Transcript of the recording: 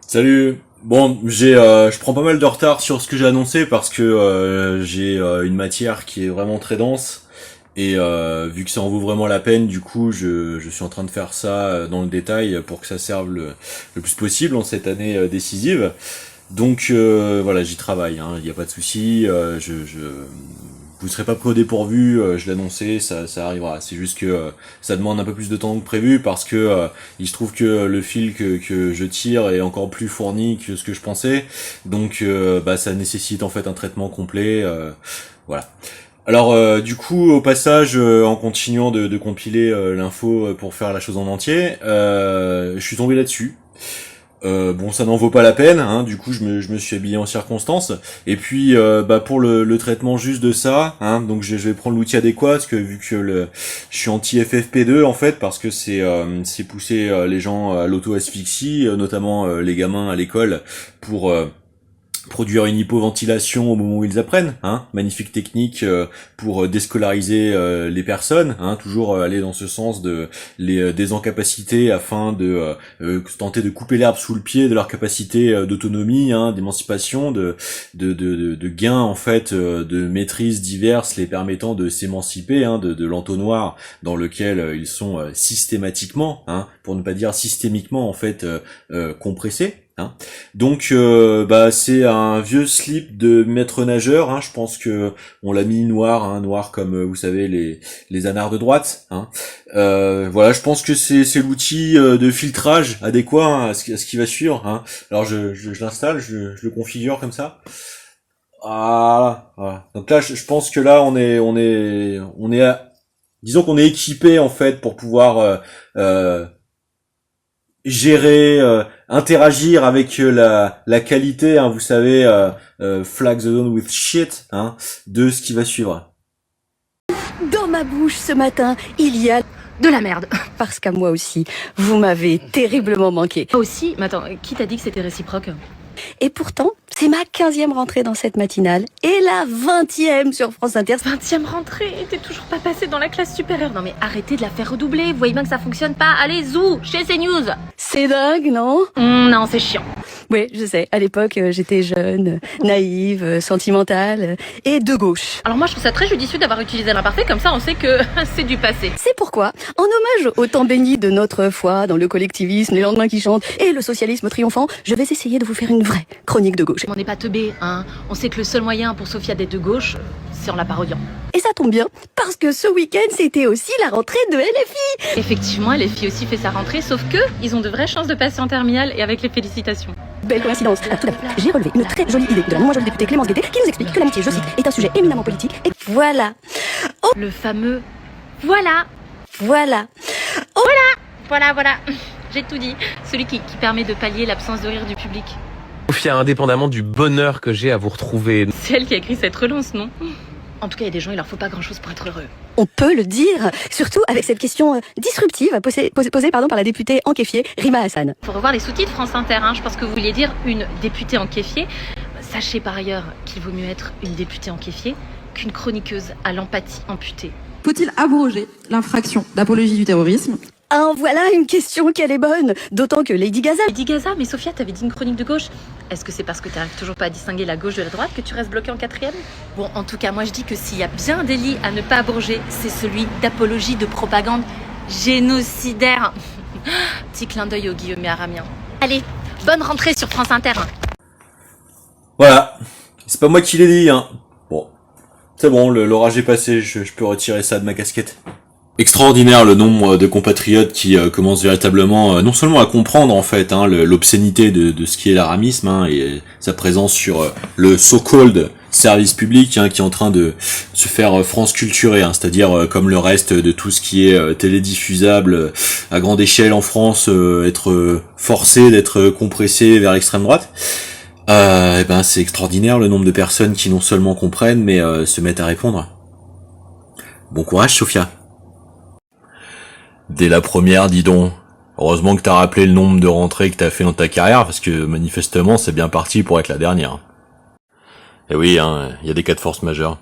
Salut. Bon, je prends pas mal de retard sur ce que j'ai annoncé parce que j'ai une matière qui est vraiment très dense et vu que ça en vaut vraiment la peine, du coup, je suis en train de faire ça dans le détail pour que ça serve le plus possible en cette année décisive. Donc voilà, j'y travaille. Il n'y a pas de souci. Vous serez pas pris au dépourvu, je l'ai annoncé, ça arrivera. C'est juste que ça demande un peu plus de temps que prévu parce que il se trouve que le fil que je tire est encore plus fourni que ce que je pensais. Donc ça nécessite en fait un traitement complet. Voilà. Alors du coup, au passage, en continuant de compiler l'info pour faire la chose en entier, je suis tombé là-dessus. Bon, ça n'en vaut pas la peine, hein, du coup je me suis habillé en circonstance. Et puis pour le traitement juste de ça, hein, donc je vais prendre l'outil adéquat parce que vu que je suis anti FFP2 en fait, parce que c'est pousser les gens à l'auto-asphyxie, notamment les gamins à l'école, pour produire une hypoventilation au moment où ils apprennent, hein, magnifique technique pour déscolariser les personnes, hein, toujours aller dans ce sens de les désencapaciter afin de tenter de couper l'herbe sous le pied de leur capacité d'autonomie, hein, d'émancipation, de gains en fait de maîtrises diverses les permettant de s'émanciper, hein, de l'entonnoir dans lequel ils sont systématiquement, hein, pour ne pas dire systémiquement en fait compressés. Hein. Donc c'est un vieux slip de maître nageur, hein. Je pense que on l'a mis noir, hein, noir comme vous savez les anards de droite, hein. Voilà, je pense que c'est l'outil de filtrage adéquat, hein, à ce qui va suivre, hein. Alors je l'installe, je le configure comme ça. Voilà. Donc là je pense que là disons qu'on est équipé en fait pour pouvoir gérer, interagir avec la qualité, hein, vous savez, flag the zone with shit, hein, de ce qui va suivre. Dans ma bouche ce matin, il y a de la merde. parce qu'à moi aussi, vous m'avez terriblement manqué. Moi aussi, mais attends, qui t'a dit que c'était réciproque? Et pourtant, c'est ma 15e rentrée dans cette matinale et la 20e sur France Inter. 20e rentrée, et t'es toujours pas passé dans la classe supérieure. Non mais arrêtez de la faire redoubler, vous voyez bien que ça fonctionne pas. Allez, zou, chez CNews. C'est dingue, non? Non, c'est chiant. Oui, je sais. À l'époque, j'étais jeune, naïve, sentimentale et de gauche. Alors moi, je trouve ça très judicieux d'avoir utilisé l'imparfait, comme ça on sait que c'est du passé. C'est pourquoi, en hommage au temps béni de notre foi dans le collectivisme, les lendemains qui chantent et le socialisme triomphant, je vais essayer de vous faire une vraie chronique de gauche. On n'est pas teubés, hein. On sait que le seul moyen pour Sophia d'être de gauche, c'est en la parodiant. Et ça tombe bien, parce que ce week-end, c'était aussi la rentrée de LFI. Effectivement, LFI aussi fait sa rentrée, sauf que ils ont de vraies chances de passer en terminale et avec les félicitations. Belle coïncidence. Tout d'abord, j'ai relevé une très jolie idée de la non moins jolie députée Clémence Guettet qui nous explique que l'amitié, je cite, est un sujet éminemment politique. Et voilà. Oh. Le fameux voilà. Voilà. Oh. Voilà. J'ai tout dit. Celui qui permet de pallier l'absence de rire du public. Sophia, indépendamment du bonheur que j'ai à vous retrouver. C'est elle qui a écrit cette relance, non? En tout cas, il y a des gens, il leur faut pas grand-chose pour être heureux. On peut le dire, surtout avec cette question disruptive posée par la députée enquêfiée Rima Hassan. Faut revoir les sous-titres France Inter, hein. Je pense que vous vouliez dire une députée enquêfiée. Sachez par ailleurs qu'il vaut mieux être une députée enquêfiée qu'une chroniqueuse à l'empathie amputée. Faut-il abroger l'infraction d'apologie du terrorisme? Ah, voilà une question qu'elle est bonne, d'autant que Lady Gaza... Lady Gaza, mais Sophia, t'avais dit une chronique de gauche. Est-ce que c'est parce que t'arrives toujours pas à distinguer la gauche de la droite que tu restes bloqué en 4e? Bon, en tout cas, moi je dis que s'il y a bien un délit à ne pas abroger, c'est celui d'apologie de propagande génocidaire. Petit clin d'œil au Guillaume Aramien. Allez, bonne rentrée sur France Inter. Voilà, c'est pas moi qui l'ai dit, hein. Bon, c'est bon, l'orage est passé, je peux retirer ça de ma casquette. Extraordinaire le nombre de compatriotes qui commencent véritablement non seulement à comprendre en fait, hein, l'obscénité de ce qui est l'aramisme, hein, et sa présence sur le so-called service public, hein, qui est en train de se faire France culturée, hein, c'est-à-dire comme le reste de tout ce qui est télédiffusable à grande échelle en France, être forcé d'être compressé vers l'extrême droite. C'est extraordinaire le nombre de personnes qui non seulement comprennent mais se mettent à répondre. Bon courage Sophia. Dès la première, dis donc. Heureusement que t'as rappelé le nombre de rentrées que t'as fait dans ta carrière, parce que manifestement c'est bien parti pour être la dernière. Et oui, hein, y a des cas de force majeure.